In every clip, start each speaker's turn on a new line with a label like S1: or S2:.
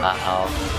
S1: Uh-oh.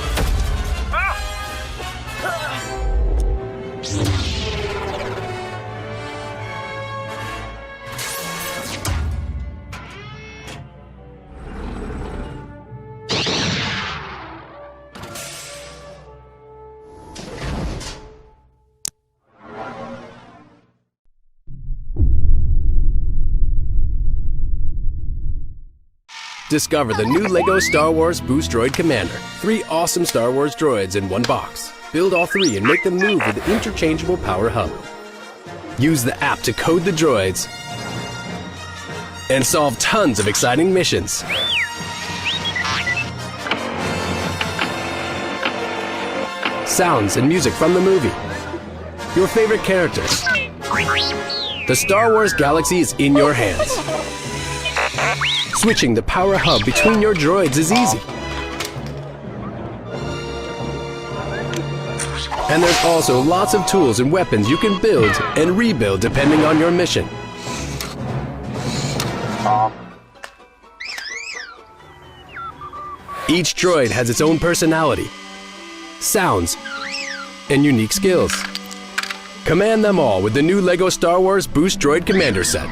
S2: Discover the new LEGO Star Wars Boost Droid Commander. 3 awesome Star Wars droids in one box. Build all 3 and make them move with the interchangeable power hub. Use the app to code the droids and solve tons of exciting missions. Sounds and music from the movie. Your favorite characters. The Star Wars galaxy is in your hands. Switching the power hub between your droids is easy. And there's also lots of tools and weapons you can build and rebuild depending on your mission. Each droid has its own personality, sounds, and unique skills. Command them all with the new LEGO Star Wars Boost Droid Commander set.